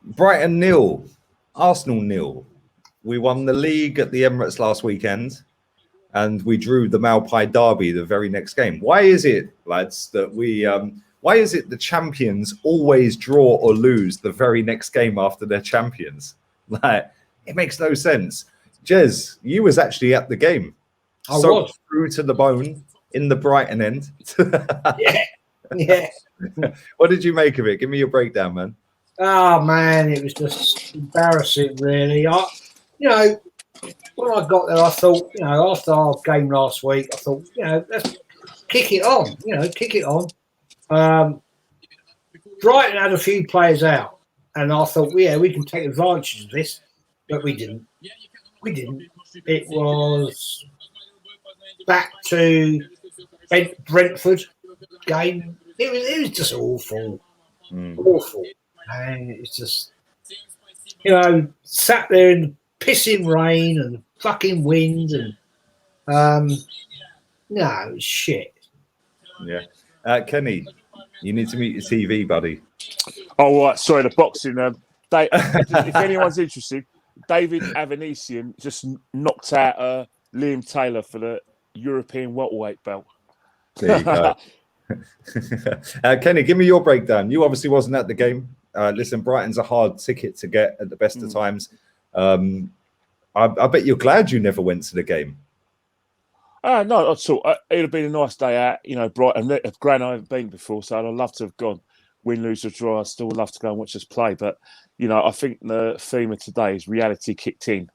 Brighton 0, Arsenal 0. We won the league at the Emirates last weekend, and we drew the Malpai Derby the very next game. Why is it, lads, that we? Why is it the champions always draw or lose the very next game after they're champions? Like, it makes no sense. Jez, you was actually at the game. I was through to the bone in the Brighton end. yeah. What did you make of it? Give me your breakdown, man. Oh man, it was just embarrassing, really. When I got there, I thought, after our game last week, I thought, let's kick it on. Kick it on. Brighton had a few players out, and I thought, we can take advantage of this, but we didn't. It was back to Brentford game. It was just awful. Awful. And it's just, sat there in the pissing rain and fucking wind and no, it's shit. Yeah. Kenny, you need to meet your TV, buddy. Oh, right. Sorry, the boxing. If anyone's interested, David Avanesian just knocked out Liam Taylor for the European welterweight belt. There you go. Kenny, give me your breakdown. You obviously wasn't at the game. Listen, Brighton's a hard ticket to get at the best of times. I bet you're glad you never went to the game. No, not at all. It'd have been a nice day out. Brighton. Granted, I haven't been before, so I'd love to have gone. Win, lose, or draw. I'd still love to go and watch us play. But, I think the theme of today is reality kicked in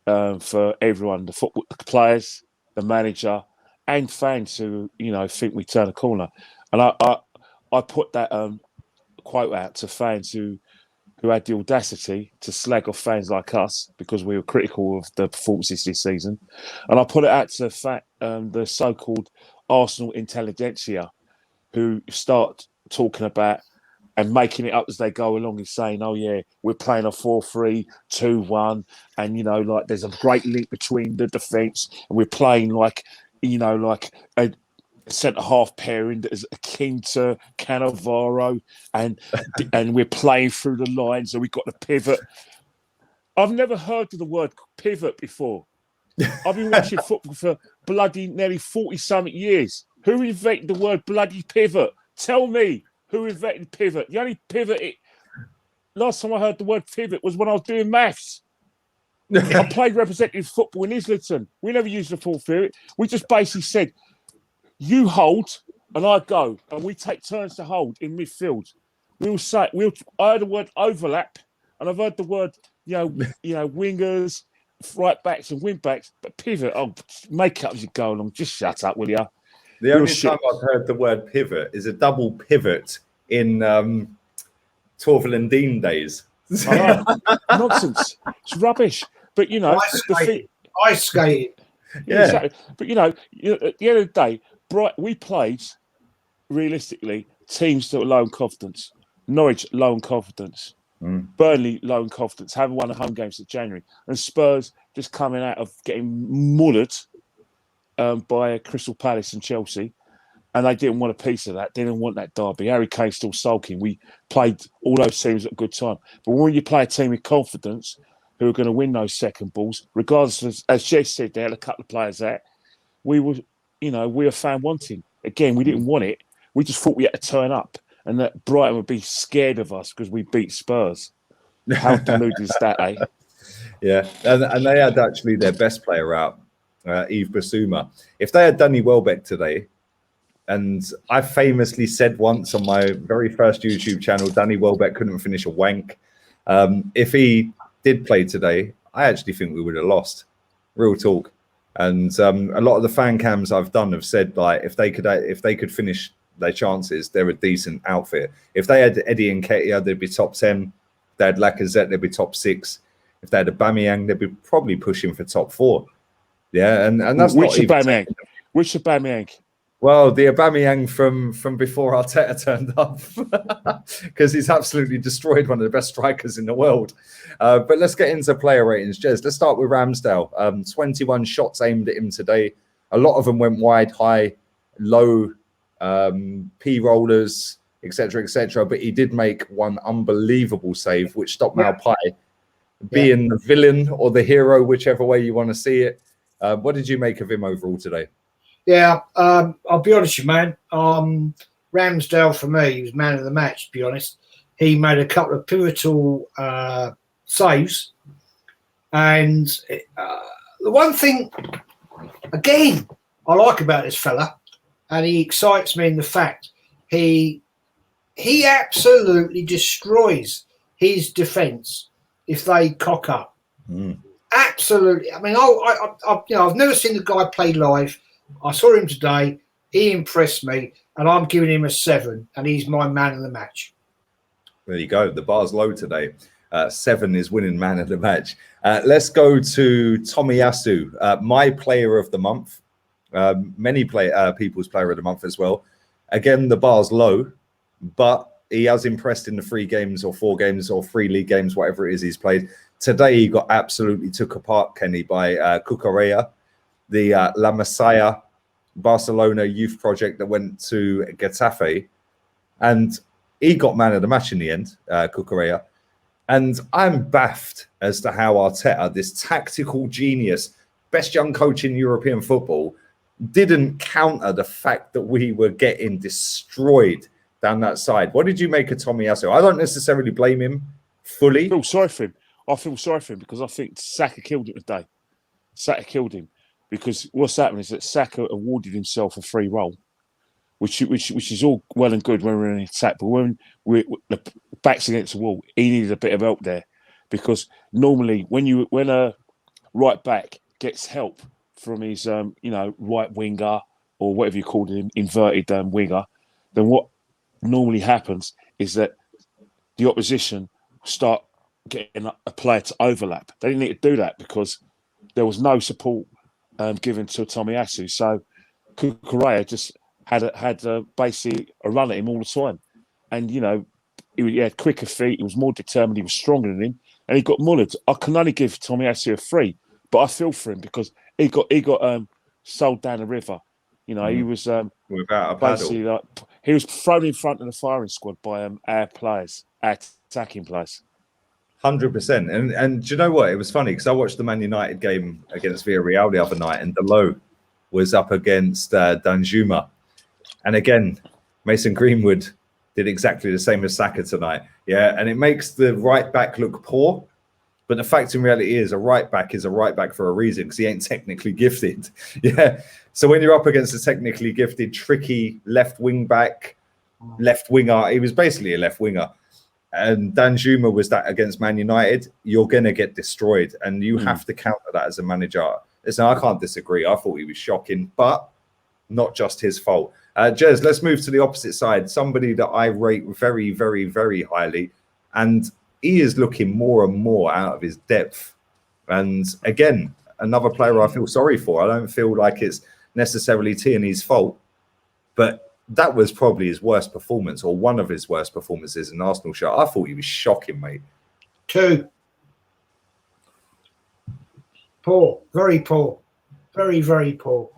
for everyone, the football players, the manager, and fans who, think we turn a corner. And I put that quote out to fans who had the audacity to slag off fans like us because we were critical of the performances this season. And I put it out to the so-called Arsenal intelligentsia who start talking about and making it up as they go along and saying, oh, yeah, we're playing a 4-3, 2-1. And, there's a great link between the defence and we're playing like a centre-half pairing that is akin to Cannavaro and we're playing through the lines and we've got the pivot. I've never heard of the word pivot before. I've been watching football for bloody nearly 40-something years. Who invented the word bloody pivot? Tell me who invented pivot. The only pivot... Last time I heard the word pivot was when I was doing maths. I played representative football in Islington. We never used the full pivot. We just basically said, you hold and I go, and we take turns to hold in midfield. I heard the word overlap, and I've heard the word, wingers, right backs and wing backs, but pivot. Make up as you go along. Just shut up, will you? The only time I've heard the word pivot is a double pivot in Torval and Dean days. Nonsense. It's rubbish. But ice skating. Yeah. Exactly. But at the end of the day, we played realistically teams that were low in confidence. Norwich low in confidence. Burnley low in confidence. Haven't won a home game since January. And Spurs just coming out of getting mullered by Crystal Palace and Chelsea. And they didn't want a piece of that. They didn't want that derby. Harry Kane's still sulking. We played all those teams at a good time. But when you play a team with confidence who are going to win those second balls, regardless of, as Jess said, they had a couple of players out, we were found wanting. Again, we didn't want it. We just thought we had to turn up and that Brighton would be scared of us because we beat Spurs. How deluded is that, eh? Yeah, and they had actually their best player out, Yves Bissouma. If they had Danny Welbeck today, and I famously said once on my very first YouTube channel, Danny Welbeck couldn't finish a wank. If he did play today, I actually think we would have lost. Real talk. And a lot of the fan cams I've done have said, like, if they could finish their chances, they're a decent outfit. If they had Eddie and Nketiah, they'd be top 10. If they had Lacazette, they'd be top 6. If they had Aubameyang, they'd be probably pushing for top 4. Yeah, and that's which Aubameyang? Which Aubameyang? Well, the Aubameyang from before Arteta turned up, because he's absolutely destroyed one of the best strikers in the world. But let's get into player ratings. Jez, let's start with Ramsdale. 21 shots aimed at him today. A lot of them went wide, high, low, P rollers. etc., etc. But he did make one unbelievable save, which stopped Yeah. Maupai being the villain or the hero, whichever way you want to see it. What did you make of him overall today? Yeah, I'll be honest with you, man. Ramsdale, for me, he was man of the match, to be honest. He made a couple of pivotal saves. And the one thing, again, I like about this fella, and he excites me in the fact he absolutely destroys his defence if they cock up. Absolutely. I mean, I've never seen the guy play live. I saw him today. He impressed me, and I'm giving him a 7, and he's my man of the match. There you go. The bar's low today. 7 is winning man of the match. Let's go to Tomiyasu, my player of the month. Many people's player of the month as well. Again, the bar's low, but he has impressed in the 3 games or 4 games or 3 league games, whatever it is he's played. Today, he got absolutely took apart, Kenny, by Cucurella, the La Masia Barcelona youth project that went to Getafe. And he got man of the match in the end, Cucurella. And I'm baffed as to how Arteta, this tactical genius, best young coach in European football, didn't counter the fact that we were getting destroyed down that side. What did you make of Tomiyasu? I don't necessarily blame him fully. I feel sorry for him. I feel sorry for him because I think Saka killed him today. Saka killed him because what's happened is that Saka awarded himself a free role, which is all well and good when we're in an attack, but when the back's against the wall, he needed a bit of help there, because normally when a right back gets help from his right winger or whatever you call him, inverted winger, then what normally happens is that the opposition start getting a player to overlap. They didn't need to do that because there was no support given to Tomiyasu. So Cucurella just had basically a run at him all the time. And, he had quicker feet, he was more determined, he was stronger than him, and he got mullered. I can only give Tomiyasu a 3, but I feel for him because he got sold down the river. He was without a basically paddle. He was thrown in front of the firing squad by our players, our attacking players. 100%. And do you know what? It was funny because I watched the Man United game against Villarreal the other night, and Delo was up against Danjuma. And again, Mason Greenwood did exactly the same as Saka tonight. Yeah, and it makes the right back look poor. But the fact in reality is a right back for a reason, because he ain't technically gifted. Yeah. So when you're up against a technically gifted, tricky left winger, he was basically a left winger. And Danjuma was that against Man United, you're going to get destroyed. And you have to counter that as a manager. Listen, I can't disagree. I thought he was shocking, but not just his fault. Jez, let's move to the opposite side. Somebody that I rate very, very, very highly. And he is looking more and more out of his depth. And again, another player I feel sorry for. I don't feel like it's necessarily Tierney's fault, but that was probably his worst performance, or one of his worst performances in Arsenal shirt. I thought he was shocking, mate. 2. Poor, very poor, very, very poor.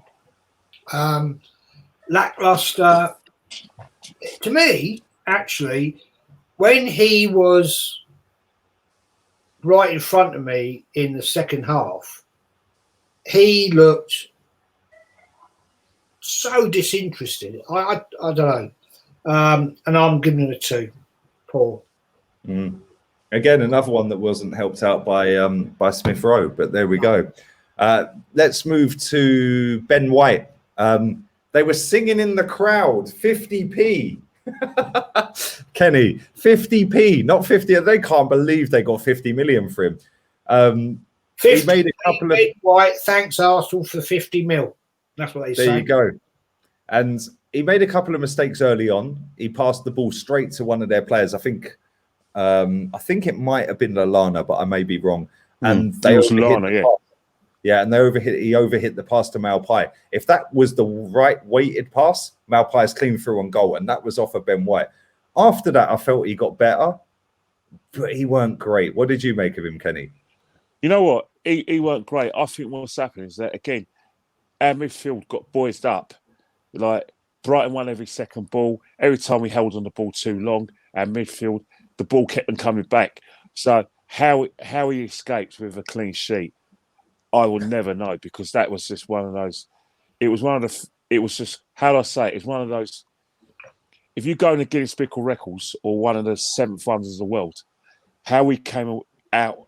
Lackluster. To me, actually, when he was right in front of me in the second half, he looked so disinterested. I don't know. And I'm giving it a 2. Paul. Again, another one that wasn't helped out by Smith Rowe, but there we go. Let's move to Ben White. They were singing in the crowd, 50p. Kenny, 50p, not 50. They can't believe they got 50 million for him. 50 he made a couple of White, thanks Arsenal for 50 mil. That's what they say. There you go. And he made a couple of mistakes early on. He passed the ball straight to one of their players. I think it might have been Lallana, but I may be wrong. And they overhit and he overhit the pass to Maupai. If that was the right weighted pass, Maupai's clean through on goal, and that was off of Ben White. After that, I felt he got better, but he weren't great. What did you make of him, Kenny? You know what? He weren't great. I think what's happened is that, again, our midfield got boysed up. Like, Brighton won every second ball. Every time we held on the ball too long, our midfield, the ball kept on coming back. So how he escaped with a clean sheet, I will never know, because that was just one of those. It was just, how do I say it? It's one of those. If you go in the Guinness Book of Records or one of the 7th wonders of the world, how we came out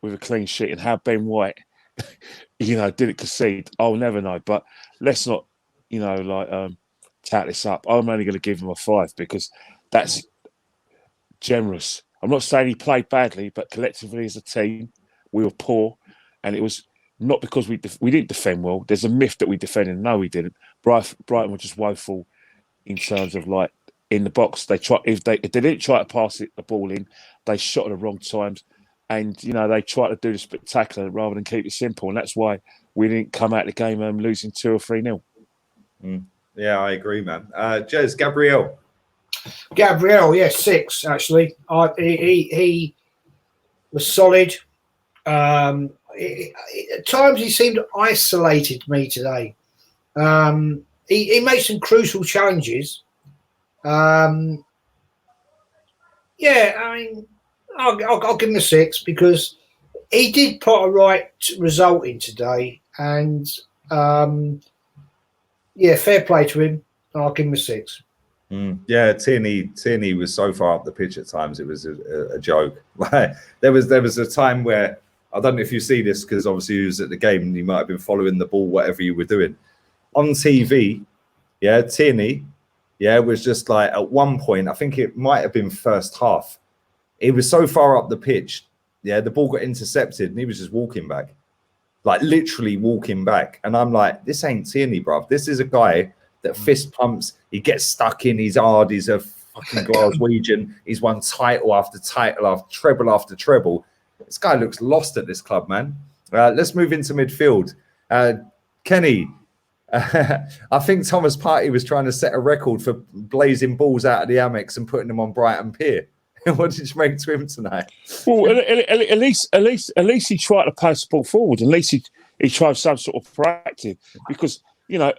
with a clean sheet and how Ben White, didn't concede, I'll never know. But let's not, tout this up. I'm only going to give him a 5 because that's generous. I'm not saying he played badly, but collectively as a team, we were poor, and it was not because we didn't defend well. There's a myth that we defended. No, we didn't. Brighton were just woeful in terms of in the box. If they didn't try to pass the ball in, they shot at the wrong times, and they tried to do the spectacular rather than keep it simple, and that's why we didn't come out the game losing 2 or 3-0. Yeah, I agree, man. Jez, Gabriel, yeah, 6 actually. He was solid. At times he seemed isolated to me today. He made some crucial challenges. I'll give him a 6 because he did put a right result in today, and fair play to him. I'll give him a 6. Yeah, Tierney was so far up the pitch at times, it was a joke. there was a time where, I don't know if you see this because obviously you was at the game and you might have been following the ball, whatever you were doing on TV. Yeah, Tierney, was just at one point, I think it might have been first half, he was so far up the pitch, the ball got intercepted and he was just walking back, literally walking back. And I'm like, this ain't Tierney, bruv. This is a guy that fist pumps, he gets stuck in, he's hard, he's a fucking Glaswegian, he's won title after title, after treble. This guy looks lost at this club, man. Let's move into midfield. Kenny, I think Thomas Partey was trying to set a record for blazing balls out of the Amex and putting them on Brighton Pier. What did you make to him tonight? Well, at least he tried to pass the ball forward. At least he tried some sort of proactive. Because,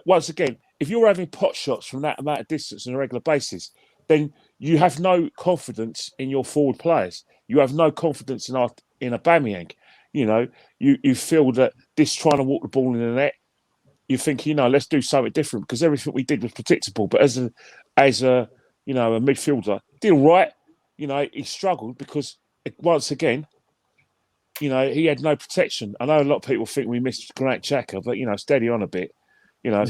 once again, if you're having pot shots from that amount of distance on a regular basis, then you have no confidence in your forward players. You have no confidence in Aubameyang. You feel that this trying to walk the ball in the net, you think, let's do something different, because everything we did was predictable. But as a midfielder, did all right. He struggled because, once again, he had no protection. I know a lot of people think we missed Granit Xhaka, but, steady on a bit. I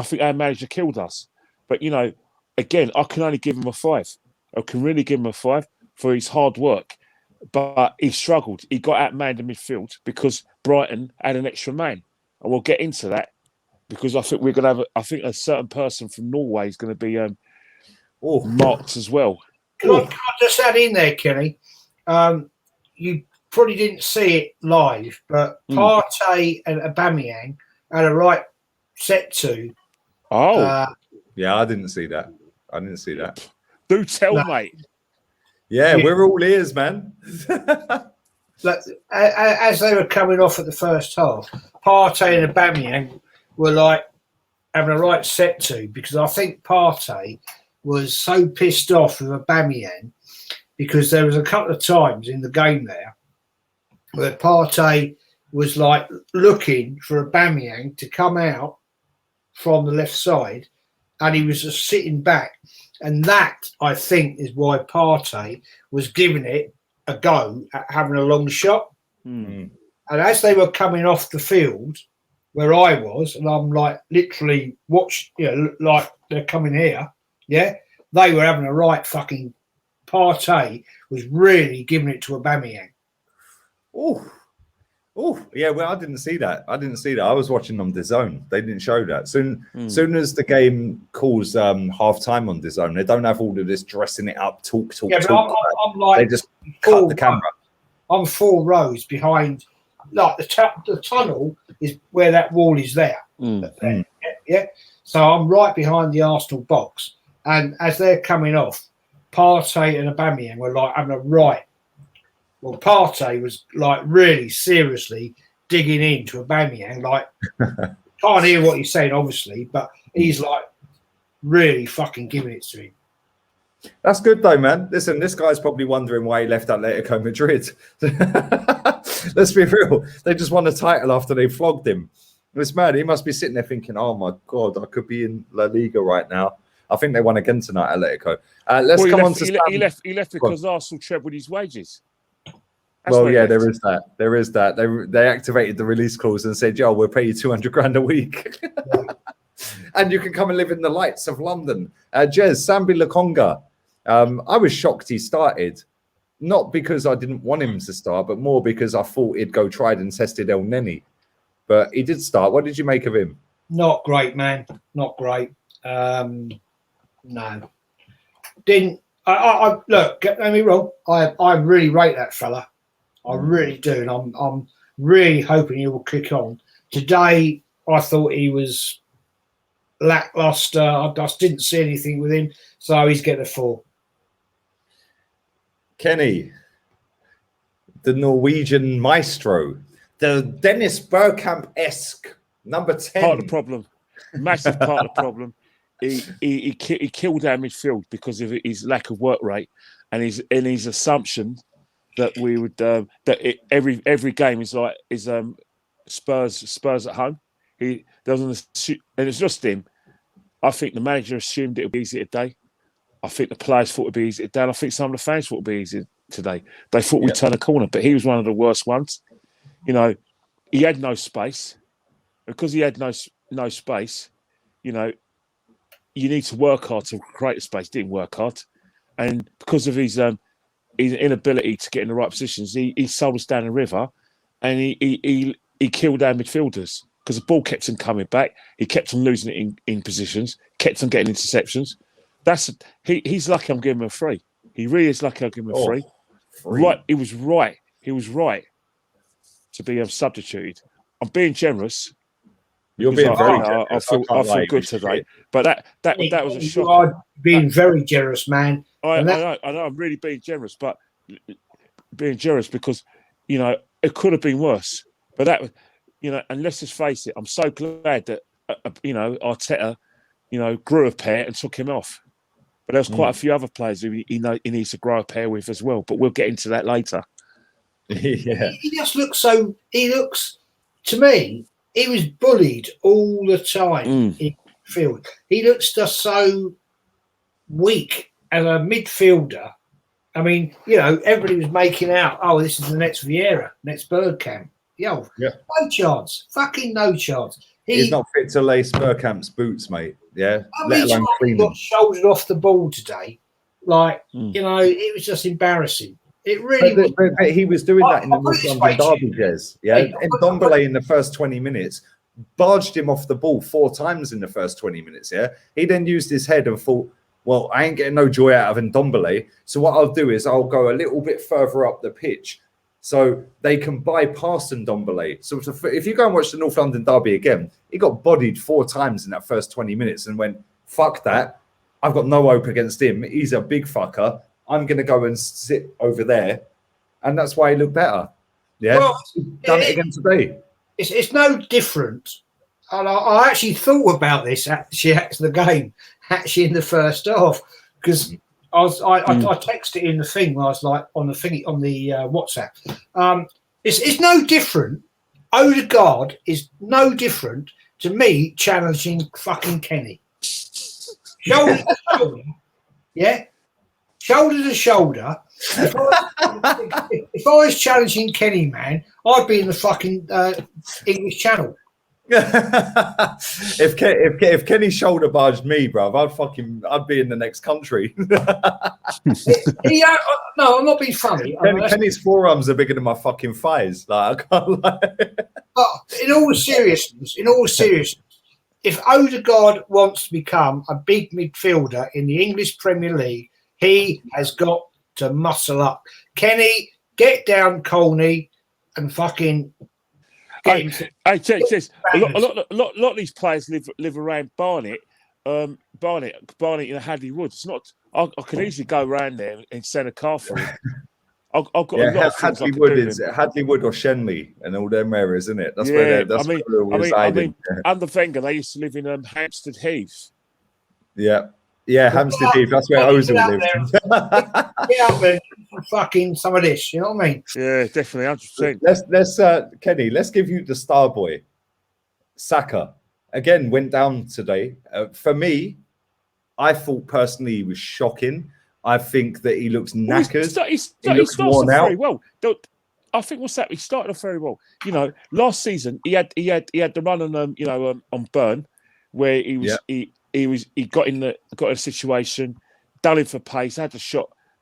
think our manager killed us. But, again, I can only give him a 5. I can really give him a 5 for his hard work. But he struggled. He got outmanned in midfield because Brighton had an extra man. And we'll get into that because I think we're going to have a certain person from Norway is going to be marked as well. Can I just add in there, Kenny? You probably didn't see it live, but Partey and Aubameyang had a right set to. I didn't see that. Do tell, mate. Yeah, we're all ears, man. As they were coming off at the first half, Partey and Aubameyang were having a right set to, because I think Partey was so pissed off with Aubameyang because there was a couple of times in the game there where Partey was looking for Aubameyang to come out from the left side, and he was just sitting back. And that, I think, is why Partey was giving it a go at having a long shot. And as they were coming off the field where I was, and I'm literally watched, they're coming here, they were having a right fucking. Partey was really giving it to Aubameyang. Oh, yeah. Well, I didn't see that. I was watching on DAZN. They didn't show that. Soon as the game calls half time on DAZN, they don't have all of this dressing it up, talk. Yeah, but I'm they just cut the camera. I'm 4 rows behind. The tunnel is where that wall is there. Yeah. So I'm right behind the Arsenal box, and as they're coming off, Partey and Aubameyang were having a right. Well, Partey was really seriously digging into Aubameyang, Can't hear what he's saying, obviously, but he's like really fucking giving it to him. That's good though, man. Listen, this guy's probably wondering why he left Atletico Madrid. Let's be real. They just won a title after they flogged him. It's mad. He must be sitting there thinking, "Oh my god, I could be in La Liga right now." I think they won again tonight, Atletico. Let's come on to he left because Arsenal trebled his wages. Well, yeah, there is that. There is that. They activated the release clause and said, "Yo, we'll pay you 200 grand a week, and you can come and live in the lights of London." Jez Sambi Lakonga. I was shocked he started, not because I didn't want him to start, but more because I thought he'd go tried and tested El Neni. But he did start. What did you make of him? Not great, man. Not great. No, didn't. I look. Don't get me wrong. I really rate that fella. I really do, and I'm really hoping he will kick on. Today, I thought he was lackluster. I just didn't see anything with him, so he's getting a 4. Kenny, the Norwegian maestro, the Dennis Bergkamp-esque number 10. Part of the problem, massive part of the problem. He killed our midfield because of his lack of work rate and his assumption that we would every game is like Spurs at home. He doesn't, and it's just him. I think the manager assumed it would be easy today. I think the players thought it would be easy today. And I think some of the fans thought it would be easy today. They thought we'd turn a corner, but he was one of the worst ones. You know, he had no space. Because he had no space, you know, you need to work hard to create a space. Didn't work hard. And because of his inability to get in the right positions, he sold us down the river and he killed our midfielders because the ball kept on coming back. He kept on losing it in positions, kept on getting interceptions. He's lucky I'm giving him a 3. He really is lucky I'm giving him a 3. Right, he was right. He was right to be substituted. I'm being generous. You're being very generous. I feel good today. But that was a shock. You are being very generous, man. I know. I'm really being generous, but being generous because, you know, it could have been worse. But that, you know, and let's just face it, I'm so glad that, you know, Arteta, you know, grew a pair and took him off. But there's quite a few other players who he needs to grow a pair with as well. But we'll get into that later. Yeah. He just looks so. He looks, to me, he was bullied all the time in midfield. He looks just so weak as a midfielder. I mean, you know, everybody was making out, oh, this is the next Vieira, next Bergkamp. No chance. Fucking no chance. He's not fit to lace Bergkamp's boots, mate. Yeah, let alone clean them. Got shouldered off the ball today. Like, you know, it was just embarrassing. It really was. But he was doing that in the North London derby, Jez. Yeah, and Ndombele in the first 20 minutes barged him off the ball 4 times in the first 20 minutes. Yeah, he then used his head and thought, well, I ain't getting no joy out of Ndombele. So what I'll do is I'll go a little bit further up the pitch so they can bypass Ndombele. So if you go and watch the North London derby again, he got bodied 4 times in that first 20 minutes and went, fuck that. I've got no hope against him. He's a big fucker. I'm going to go and sit over there. And that's why he looked better. Yeah. Well, done it again today. It's no different. And I actually thought about this actually after the game, actually in the first half, because I texted in the thing when I was like on the WhatsApp. It's no different. Odegaard is no different to me challenging fucking Kenny. Shoulder to shoulder. Yeah. Shoulder to shoulder. If I was challenging Kenny, man, I'd be in the fucking English Channel. if Kenny shoulder barged me, bruv, I'd be in the next country. No, I'm not being funny. Kenny's forearms are bigger than my fucking thighs. Like, I can't lie. But in all seriousness, if Odegaard wants to become a big midfielder in the English Premier League, he has got to muscle up. Kenny, get down, Colney, and fucking. Hey, check this. A lot of these players live around Barnet, Barnet, Hadley Woods. It's not. I could easily go around there and send a car for him. I've got Yeah, a lot of things I Hadley could Wood do. is Hadley Wood or Shenley and all them areas, isn't it? That's where Yeah, that's where they're residing. under Wenger, they used to live in Hampstead Heath. Yeah, yeah, Hampstead Heath. That's where Get Ozil out lived. Get out there and fucking some of this, you know what I mean? Yeah, definitely, 100%. Let's Kenny, let's give you the star boy. Saka again went down today. For me, I thought personally he was shocking. I think that he looks knackered. Well, he looks starts worn off out. very well. I think what's that? He started off very well. You know, last season he had the run on on Burn, where he got in a situation, dulling for pace, had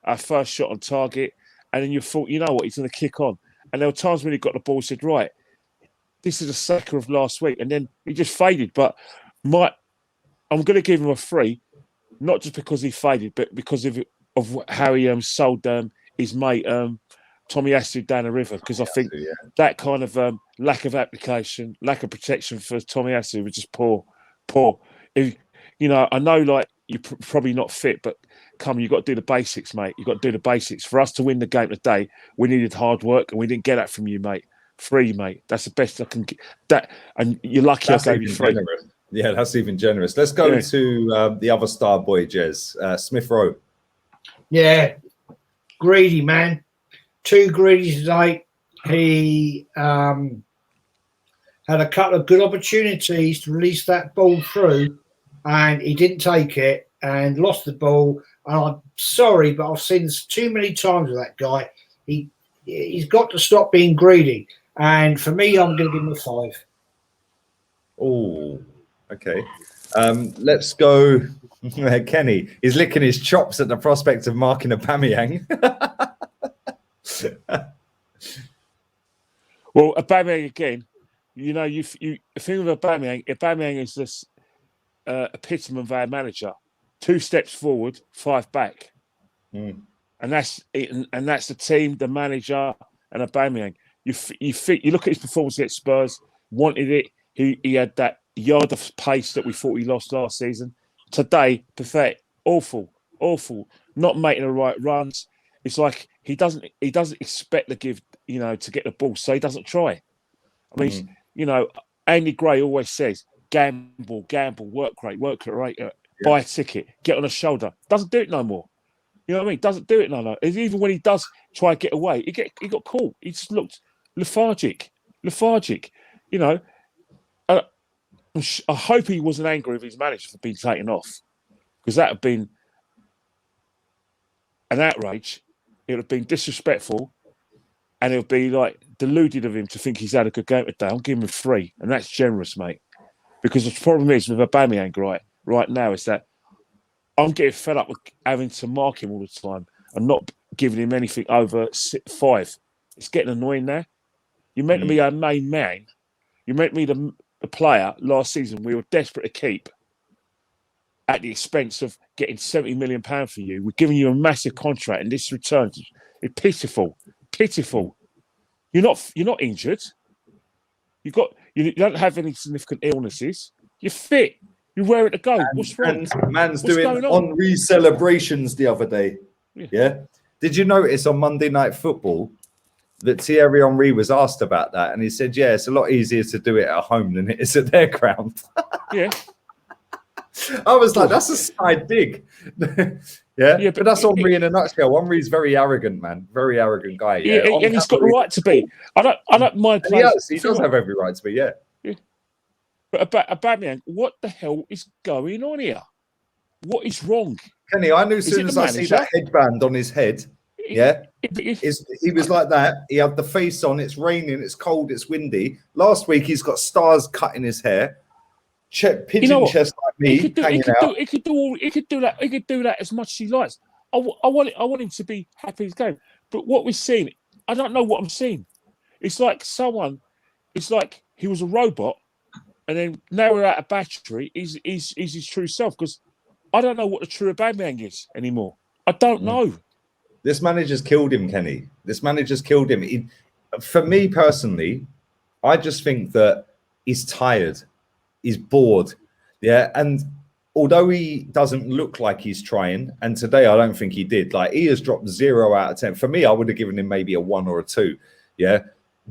a first shot on target, and then you thought, you know what, he's going to kick on. And there were times when he got the ball, said, right, this is a Saka of last week, and then he just faded. But I'm going to give him a 3, not just because he faded, but because of how he sold his mate Tomiyasu down the river. Because I think that kind of lack of application, lack of protection for Tomiyasu was just poor. If, I know like you're probably not fit, but you've got to do the basics, mate. You've got to do the basics. For us to win the game today, we needed hard work, and we didn't get that from you, mate. 3, mate. That's the best I can get. And you're lucky I gave you 3. Generous. Yeah, that's even generous. Let's go to the other star boy, Jez, Smith Rowe. Yeah, greedy man. Too greedy today. He had a couple of good opportunities to release that ball through, and he didn't take it and lost the ball. And I'm sorry, but I've seen this too many times with that guy. He's got to stop being greedy. And for me, I'm going to give him a 5. Oh, okay. Let's go. Kenny is licking his chops at the prospect of marking Aubameyang. Well, Aubameyang again. You think of Aubameyang is this epitome of our manager: 2 steps forward, 5 back, and that's it. And that's the team, the manager, and Aubameyang. You look at his performance against Spurs. Wanted it. He had that yard of pace that we thought he lost last season. Today, pathetic, awful, not making the right runs. It's like he doesn't expect to give, to get the ball, so he doesn't try. I mean, Andy Gray always says, gamble, work rate, buy a ticket, get on a shoulder. Doesn't do it no more. You know what I mean? Doesn't do it no more. Even when he does try to get away, he got caught. He just looked lethargic. I hope he wasn't angry with his manager for being taken off, because that would have been an outrage. It would have been disrespectful, and it would be like deluded of him to think he's had a good game today. I'll give him a 3, and that's generous, mate. Because the problem is with Aubameyang right now is that I'm getting fed up with having to mark him all the time and not giving him anything over 5. It's getting annoying now. You're meant to be our main man. You're meant to be the player last season we were desperate to keep at the expense of getting £70 million for you. We're giving you a massive contract, and this return is pitiful. You're not injured. You don't have any significant illnesses. You're fit. You're raring to go. What's wrong? Man's doing Henri celebrations the other day. Yeah. Did you notice on Monday Night Football that Thierry Henry was asked about that, and he said, "Yeah, it's a lot easier to do it at home than it is at their ground." Yeah. I was like, that's a side dig. yeah, but that's Henry in a nutshell. Henry's very arrogant, man. Very arrogant guy. Yeah, and he's got the right to be. I don't mind playing. He does have every right to be, yeah. But Aubameyang, what the hell is going on here? What is wrong? Kenny, I knew as soon as I see that headband on his head, he was like that. He had the face on. It's raining. It's cold. It's windy. Last week, he's got stars cutting his hair. Pigeon chest like me. He could do that as much as he likes. I want him to be happy in his game. But what we're seeing, I don't know what I'm seeing. It's like he was a robot, and then now we're out of battery. Is his true self? Because I don't know what the true Aubameyang is anymore. I don't know. This manager's killed him, Kenny. This manager's killed him. For me personally, I just think that he's tired. He's bored. Yeah. And although he doesn't look like he's trying, and today I don't think he did. Like, he has dropped 0 out of 10. For me, I would have given him maybe a 1 or a 2. Yeah,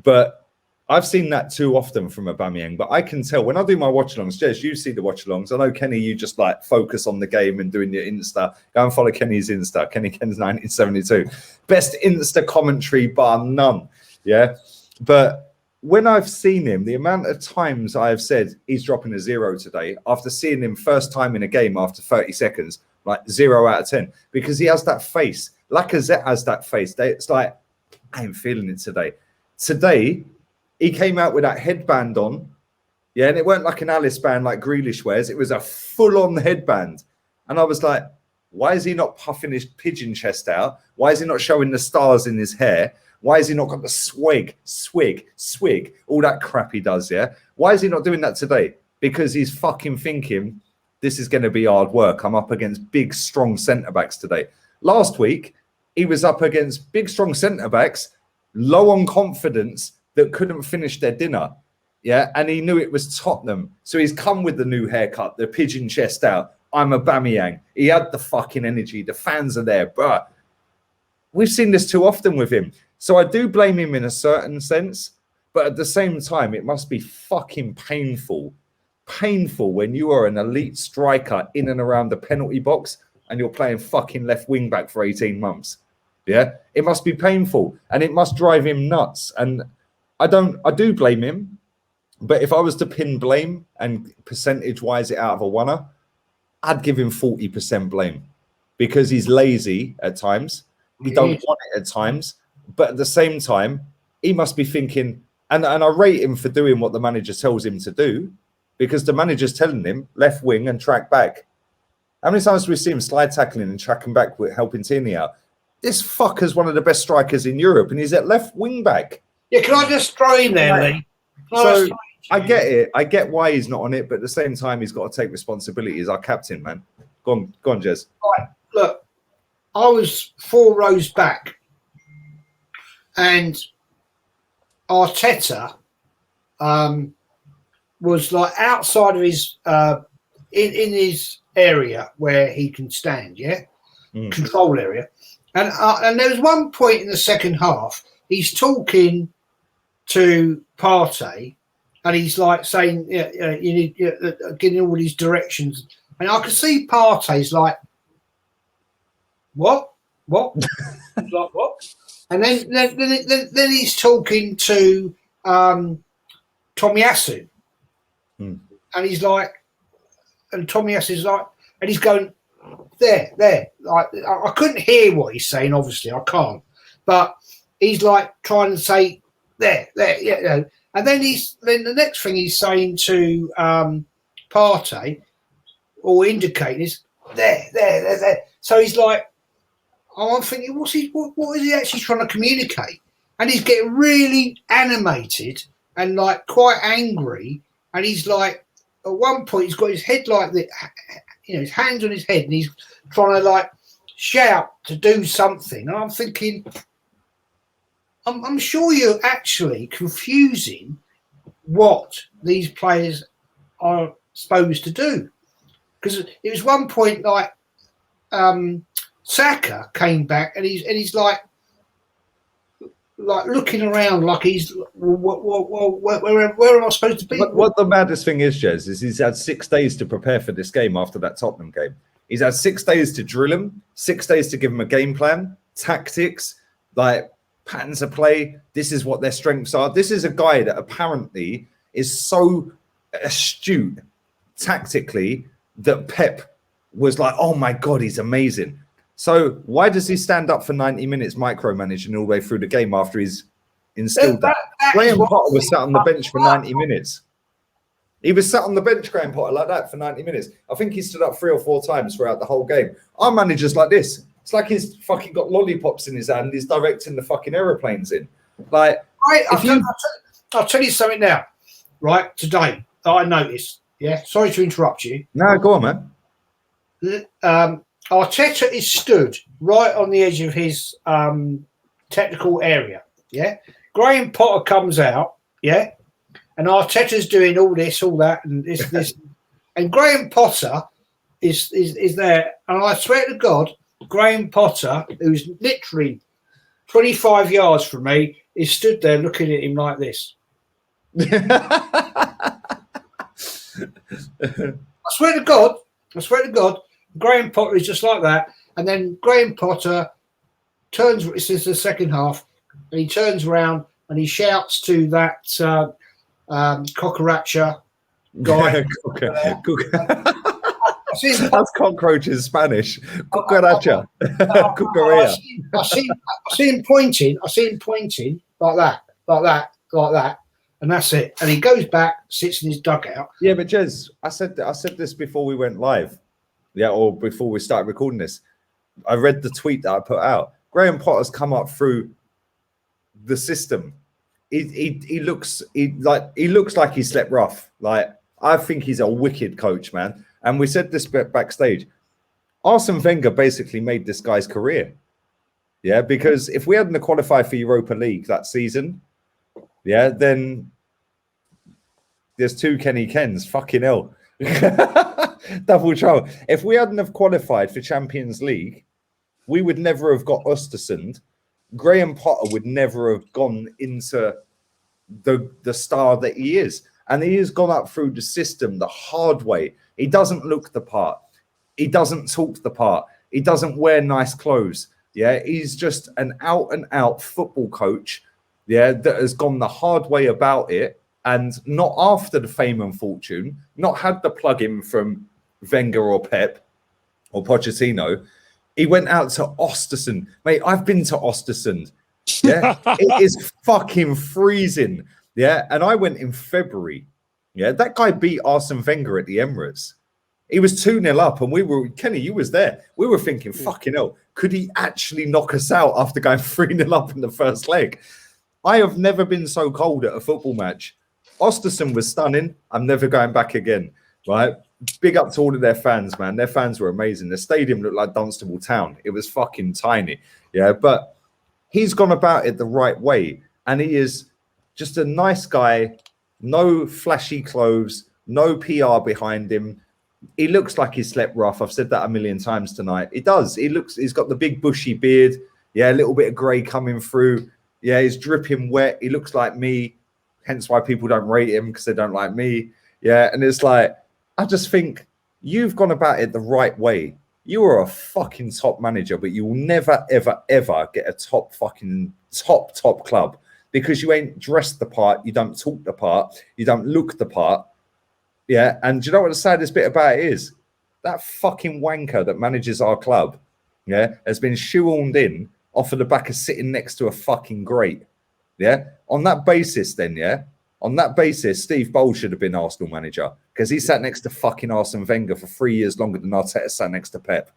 but I've seen that too often from Aubameyang. But I can tell when I do my watch-alongs. Jez, you see the watch-alongs. I know, Kenny, you just like focus on the game and doing your Insta. Go and follow Kenny's Insta. Kenny Ken's 1972. Best Insta commentary bar none. Yeah, but when I've seen him, the amount of times I have said he's dropping a 0 today, after seeing him first time in a game after 30 seconds, like 0 out of 10, because he has that face. Lacazette has that face. It's like, I ain't feeling it today. Today, he came out with that headband on. Yeah, and it weren't like an Alice band like Grealish wears. It was a full-on headband. And I was like, why is he not puffing his pigeon chest out? Why is he not showing the stars in his hair? Why has he not got the swig, all that crap he does, yeah? Why is he not doing that today? Because he's fucking thinking, this is going to be hard work. I'm up against big, strong centre-backs today. Last week, he was up against big, strong centre-backs, low on confidence, that couldn't finish their dinner, yeah? And he knew it was Tottenham. So he's come with the new haircut, the pigeon chest out. I'm Aubameyang. He had the fucking energy. The fans are there, but we've seen this too often with him. So I do blame him in a certain sense, but at the same time, it must be fucking painful when you are an elite striker in and around the penalty box and you're playing fucking left wing back for 18 months. Yeah, it must be painful and it must drive him nuts. And I do blame him, but if I was to pin blame and percentage wise it out of a 1er, I'd give him 40% blame because he's lazy at times. He don't want it at times. But at the same time, he must be thinking, and I rate him for doing what the manager tells him to do, because the manager's telling him left wing and track back. How many times do we see him slide tackling and tracking back with helping Tierney out? This fucker's one of the best strikers in Europe, and he's at left wing back. Yeah, can I just throw in there, Lee? So I get it. I get why he's not on it, but at the same time, he's got to take responsibility as our captain, man. Go on, Jez. Right, look, I was 4 rows back. And Arteta was like outside of his in his area where he can stand, control area. And there was one point in the second half, he's talking to Partey, and he's like saying, you need getting all these directions, and I could see Partey's like, what? Like what? And then he's talking to Tomiyasu, and he's like, and Tomiyasu's like, and he's going there. Like, I couldn't hear what he's saying. Obviously, I can't. But he's like trying to say there, yeah. And then the next thing he's saying to Partey or indicating is there. So he's like. I'm thinking, what is he actually trying to communicate? And he's getting really animated and like quite angry. And he's like, at one point, he's got his head like this, his hands on his head, and he's trying to like shout to do something. And I'm thinking, I'm sure you're actually confusing what these players are supposed to do, because it was one point like. Saka came back and he's like looking around like he's where am I supposed to be? What the maddest thing is, Jez, is he's had 6 days to prepare for this game after that Tottenham game. He's had 6 days to drill him, 6 days to give him a game plan, tactics, like patterns of play. This is what their strengths are. This is a guy that apparently is so astute tactically that Pep was like, oh my God, he's amazing. So why does he stand up for 90 minutes micromanaging all the way through the game after he's instilled that? Graham Potter was sat on the bench for 90 minutes. He was sat on the bench, Graham Potter, like that for 90 minutes. I think he stood up 3 or 4 times throughout the whole game. Our manager's like this. It's like he's fucking got lollipops in his hand. He's directing the fucking aeroplanes in. Like, I'll tell you something now, right? Today that I noticed. Yeah, sorry to interrupt you. No, go on, man. Arteta is stood right on the edge of his technical area. Yeah, Graham Potter comes out. Yeah, and Arteta's doing all this, all that, and this, and Graham Potter is there, and I swear to God, Graham Potter, who's literally 25 yards from me, is stood there looking at him like this. I swear to God, Graham Potter is just like that. And then Graham Potter turns, this is the second half, and he turns around and he shouts to that cockaracha guy. That's cockroach in Spanish. Cucaracha. Cucaracha. I see him pointing. I see him pointing like that. And that's it. And he goes back, sits in his dugout. Yeah, but Jez, I said this before we went live. Yeah, or before we started recording this. I read the tweet that I put out. Graham Potter's come up through the system. He looks like he slept rough. Like, I think he's a wicked coach, man. And we said this backstage. Arsene Wenger basically made this guy's career. Yeah, because if we hadn't qualified for Europa League that season, yeah, then there's two Kenny Kens. Fucking hell. Double trouble. If we hadn't have qualified for Champions League, we would never have got Östersund. Graham Potter would never have gone into the star that he is. And he has gone up through the system the hard way. He doesn't look the part. He doesn't talk the part. He doesn't wear nice clothes. Yeah, he's just an out-and-out football coach, yeah, that has gone the hard way about it, and not after the fame and fortune, not had the plug-in from Wenger or Pep or Pochettino. He went out to Östersund. Mate, I've been to Östersund. Yeah, it is fucking freezing. Yeah, and I went in February. Yeah, that guy beat Arsene Wenger at the Emirates. He was 2-0 up, and we were, Kenny, you was there. We were thinking, fucking hell, could he actually knock us out after going 3-0 up in the first leg? I have never been so cold at a football match. Östersund was stunning. I'm never going back again, right? Big up to all of their fans, man. Their fans were amazing. The stadium looked like Dunstable Town. It was fucking tiny, yeah, but he's gone about it the right way, and he is just a nice guy, no flashy clothes, no PR behind him. He looks like he slept rough. I've said that a million times tonight. He does. He's got the big bushy beard. Yeah, a little bit of grey coming through. Yeah, he's dripping wet. He looks like me. Hence why people don't rate him, because they don't like me. Yeah, and it's like, I just think you've gone about it the right way. You are a fucking top manager, but you will never, ever, ever get a top club, because you ain't dressed the part, you don't talk the part, you don't look the part. Yeah, and do you know what the saddest bit about it is? That fucking wanker that manages our club, yeah, has been shoehorned in off of the back of sitting next to a fucking grate. Yeah, on that basis, Steve Bold should have been Arsenal manager, because he sat next to fucking Arsene Wenger for 3 years longer than Arteta sat next to Pep.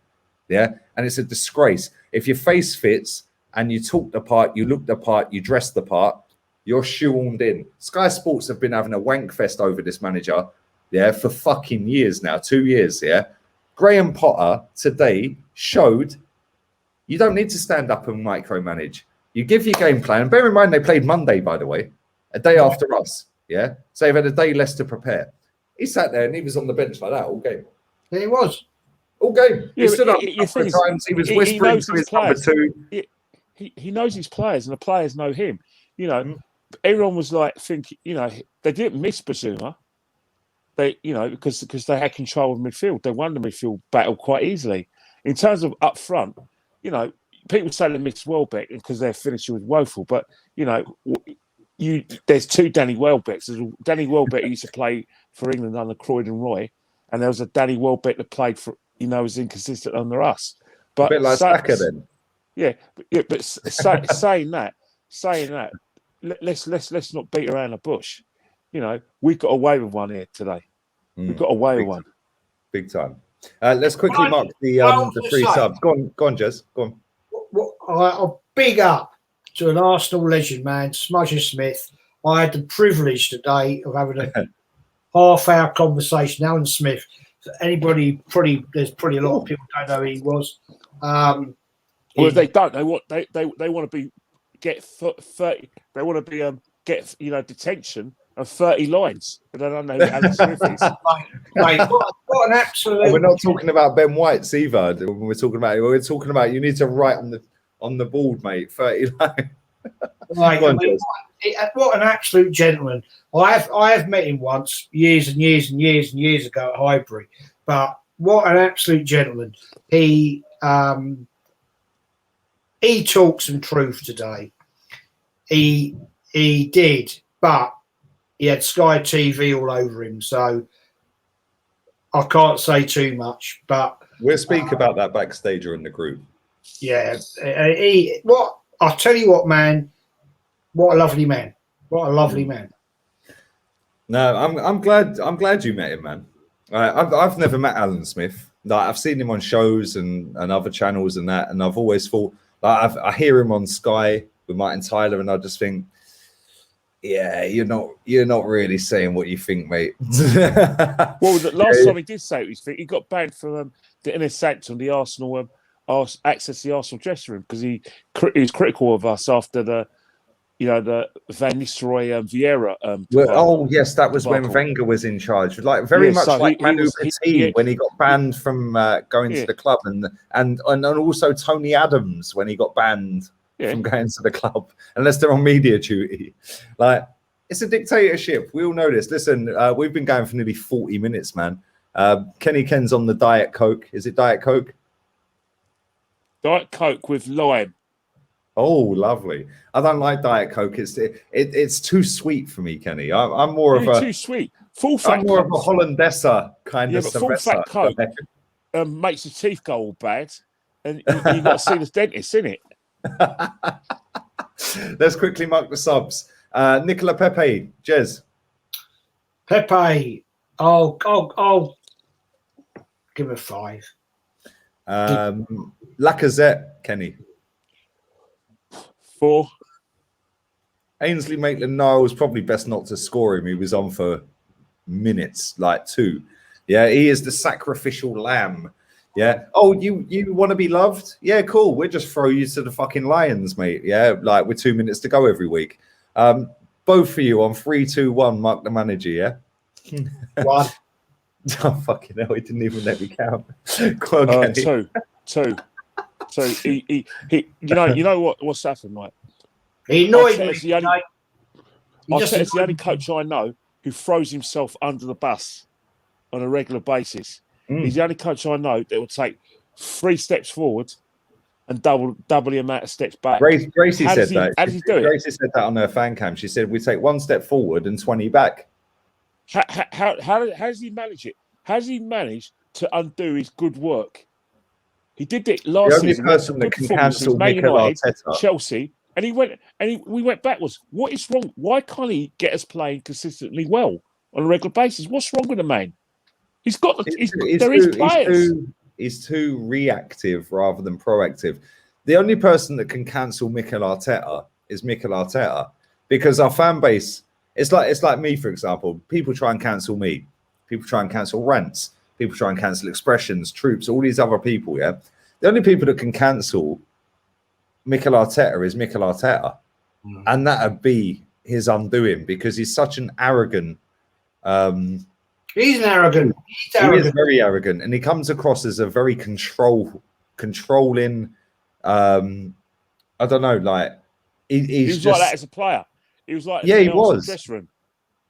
Yeah, and it's a disgrace. If your face fits and you talk the part, you look the part, you dress the part, you're shoehorned in. Sky Sports have been having a wank fest over this manager, yeah, for fucking years now, 2 years, yeah. Graham Potter today showed you don't need to stand up and micromanage. You give your game plan. And bear in mind, they played Monday, by the way, a day after us, yeah. So they've had a day less to prepare. He sat there and he was on the bench like that all game. Yeah, he was. All game. Yeah, he stood up times. He was whispering to his number two. He knows his players, and the players know him. You know, everyone was like thinking, you know, they didn't miss Basuma. They, you know, because they had control of midfield. They won the midfield battle quite easily. In terms of up front, you know, people say they missed Welbeck because their finisher was woeful. But, you know, there's two Danny Welbecks. There's Danny Welbeck used to play for England under Croydon Roy, and there was a Danny Welbeck that played for, you know, was inconsistent under us. But a bit like Saka then. Yeah, but saying that, let's not beat around the bush. You know, we got away with one here today. We got away with one. Big time. Let's quickly mark the three subs. Go on, Jez. Go on. A big up to an Arsenal legend, man, Smudger Smith. I had the privilege today of having a half-hour conversation. Alan Smith. Anybody, there's probably a lot of people don't know who he was. Well, if they don't, they want to be get 30. They want to be get, you know, detention and 30 lines. But I don't know who Alan Smith is. Mate, what an absolute. We're not talking about Ben White's either. When we're talking about you need to write on the board, mate. 30 lines. Like, I mean, what an absolute gentleman. I have met him once, years and years and years and years ago at Highbury. But what an absolute gentleman. He talked some truth today. He did, but he had Sky TV all over him, so I can't say too much. But We'll speak about that backstage or in the group. yeah, I'll tell you what, man. What a lovely man. What a lovely man. No, I'm glad you met him, man. I've never met Alan Smith. Like, I've seen him on shows and other channels and that, and I've always thought, like, I hear him on Sky with Martin Tyler, and I just think, yeah, you're not really saying what you think, mate. Well, the last time he did say it, he got banned from the inner sanctum, the Arsenal access the Arsenal dressing room, because he was critical of us after the Van Nistelrooy Vieira. Oh yes, that was when Wenger was in charge. Like very much like Manu Petit when he got banned from going to the club, and also Tony Adams when he got banned from going to the club, unless they're on media duty. Like, it's a dictatorship. We all know this. Listen, we've been going for nearly 40 minutes, man. Kenny Ken's on the Diet Coke. Is it Diet Coke? Diet Coke with lime. Oh, lovely. I don't like Diet Coke. It's too sweet for me, Kenny. I'm more of a too sweet. Full fat. I'm more of a Hollandaise kind of. But full fat Coke makes your teeth go all bad, and you've got to see the dentist, innit? Let's quickly mark the subs. Nicola Pepe, Jez. Pepe. I'll give him a 5. Lacazette, Kenny. 4. Ainsley Maitland-Niles, probably best not to score him. He was on for minutes, like 2. Yeah, he is the sacrificial lamb. Yeah. Oh, you want to be loved? Yeah, cool. We'll just throw you to the fucking Lions, mate. Yeah, like with 2 minutes to go every week. Both for you on 3, 2, 1. Mark the manager. Yeah. 1. Oh fucking hell! He didn't even let me count. Go on, Kenny. 2. So he you know what's happened, right? He annoyed me. It's the only coach I know who throws himself under the bus on a regular basis. He's the only coach I know that will take 3 steps forward and double the amount of steps back. Gracie said that. How does he do it? Gracie said that on her fan cam. She said we take 1 step forward and 20 back. How does he manage it? How does he manage to undo his good work? He did it last season. The only person that can cancel Mikel Arteta, Chelsea, and we went backwards. What is wrong? Why can't he get us playing consistently well on a regular basis? What's wrong with the man? He's got players. He's too reactive rather than proactive. The only person that can cancel Mikel Arteta is Mikel Arteta, because our fan base. It's like me, for example. People try and cancel me. People try and cancel rants. People try and cancel expressions, troops, all these other people, yeah? The only people that can cancel Mikel Arteta is Mikel Arteta. And that would be his undoing, because he's such an arrogant... He's arrogant. He is very arrogant. And he comes across as a very controlling... I don't know, like... He's just like that as a player. He was like, he was,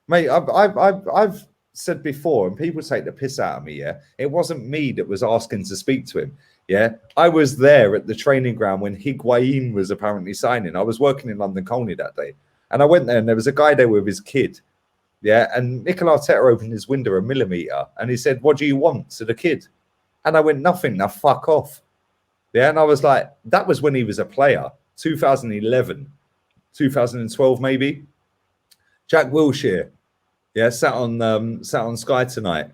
mate. I've said before, and people take the piss out of me. Yeah, it wasn't me that was asking to speak to him. Yeah, I was there at the training ground when Higuain was apparently signing. I was working in London Colney that day, and I went there, and there was a guy there with his kid. Yeah, and Mikel Arteta opened his window a millimeter, and he said, "What do you want?" to the kid, and I went, "Nothing. Now fuck off." Yeah, and I was like, that was when he was a player, 2011. 2012 maybe. Jack Wilshere, yeah, sat on Sky tonight,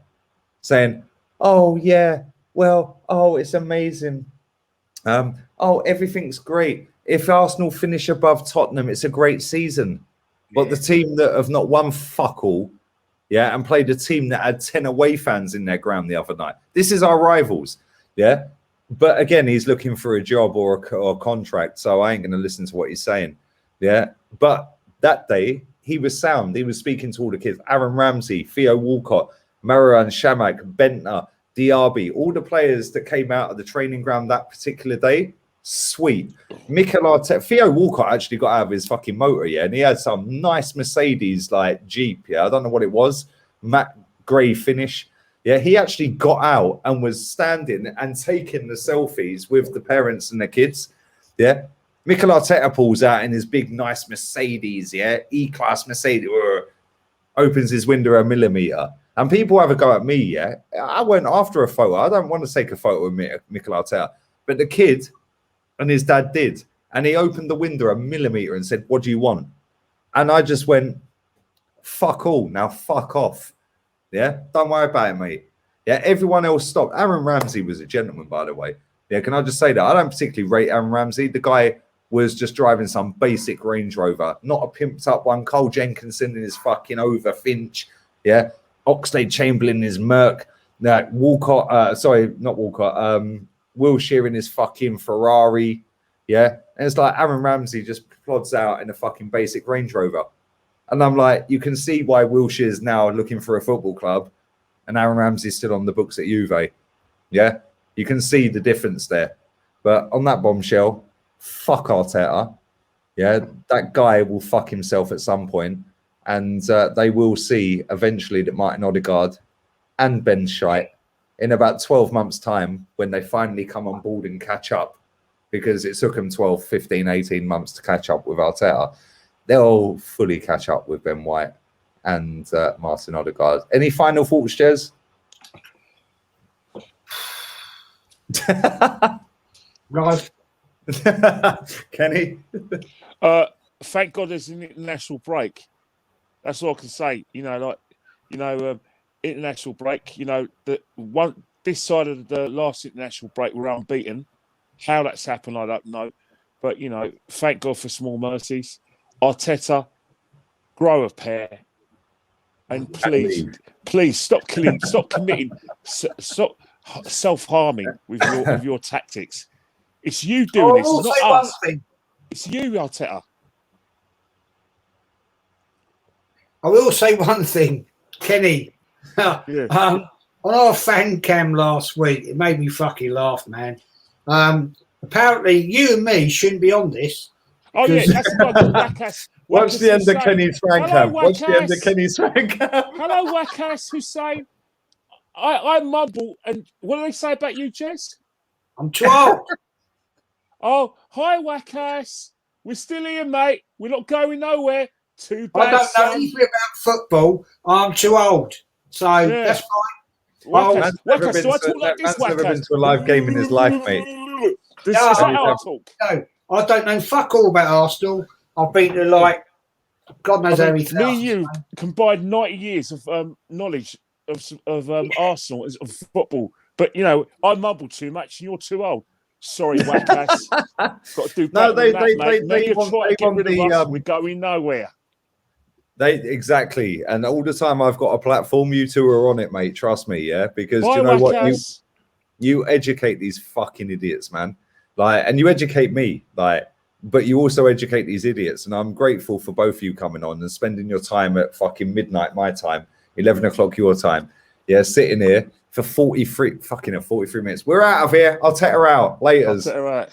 saying, "Oh yeah, well, oh it's amazing, oh everything's great. If Arsenal finish above Tottenham, it's a great season." But the team that have not won fuck all, yeah, and played a team that had 10 away fans in their ground the other night. This is our rivals, yeah. But again, he's looking for a job or a contract, so I ain't going to listen to what he's saying. Yeah, but that day he was sound. He was speaking to all the kids. Aaron Ramsey, Theo Walcott, Marouane Chamakh, Bentner, Diaby, all the players that came out of the training ground that particular day. Sweet. Mikel Arteta, Theo Walcott actually got out of his fucking motor, yeah, and he had some nice Mercedes like Jeep, yeah. I don't know what it was, matte grey finish. Yeah, he actually got out and was standing and taking the selfies with the parents and the kids. Yeah. Mikel Arteta pulls out in his big, nice Mercedes, yeah, E-Class Mercedes, opens his window a millimeter. And people have a go at me, yeah. I went after a photo. I don't want to take a photo of Mikel Arteta. But the kid and his dad did. And he opened the window a millimeter and said, "What do you want?" And I just went, fuck all. Now fuck off. Yeah, don't worry about it, mate. Yeah, everyone else stopped. Aaron Ramsey was a gentleman, by the way. Yeah, can I just say that? I don't particularly rate Aaron Ramsey. The guy was just driving some basic Range Rover, not a pimped up one. Cole Jenkinson in his fucking Over Finch. Yeah, Oxlade Chamberlain in his Merc. Walcott, sorry, not Walcott. Wilshere in his fucking Ferrari. Yeah, and it's like Aaron Ramsey just plods out in a fucking basic Range Rover. And I'm like, you can see why Wilshire's now looking for a football club and Aaron Ramsey's still on the books at Juve. Yeah, you can see the difference there. But on that bombshell, fuck Arteta. Yeah, that guy will fuck himself at some point, and they will see eventually that Martin Odegaard and Ben Scheidt in about 12 months' time, when they finally come on board and catch up, because it took them 12, 15, 18 months to catch up with Arteta, they'll fully catch up with Ben White and Martin Odegaard. Any final thoughts, Jez? Right. Kenny? Thank God there's an international break. That's all I can say. International break. This side of the last international break, we're unbeaten. How that's happened, I don't know. But thank God for small mercies. Arteta, grow a pair, and please stop committing, stop self-harming with your tactics. It's you doing this, not us. It's you, Arteta. I will say one thing, Kenny. On our fan cam last week, it made me fucking laugh, man. Apparently, you and me shouldn't be on this. Oh yeah, that's Wackas. Watch the end of Kenny's fan cam. Watch the end of Kenny's fan cam. Hello, Wackas Hussein. I mumble, and what do they say about you, Jez? I'm too old. Oh, hi, Wackas. We're still here, mate. We're not going nowhere. Too bad. I don't know anything about football. I'm too old. So that's fine. Wackas, do I talk like this, Wackas? Never been to a live game in his life, mate. This is how I talk. No, I don't know fuck all about Arsenal. I've been to God knows everything. Me and you combined 90 years of knowledge of Arsenal of football. But I mumble too much and you're too old. Sorry, Wackas. Got to do better than that, mate. They want we're going nowhere. Exactly, and all the time I've got a platform, you two are on it, mate. Trust me, yeah. Because you know what, you educate these fucking idiots, man. And you educate me, but you also educate these idiots. And I'm grateful for both of you coming on and spending your time at fucking midnight my time, 11 o'clock your time. Yeah, sitting here for 43 minutes. We're out of here. I'll take her out later.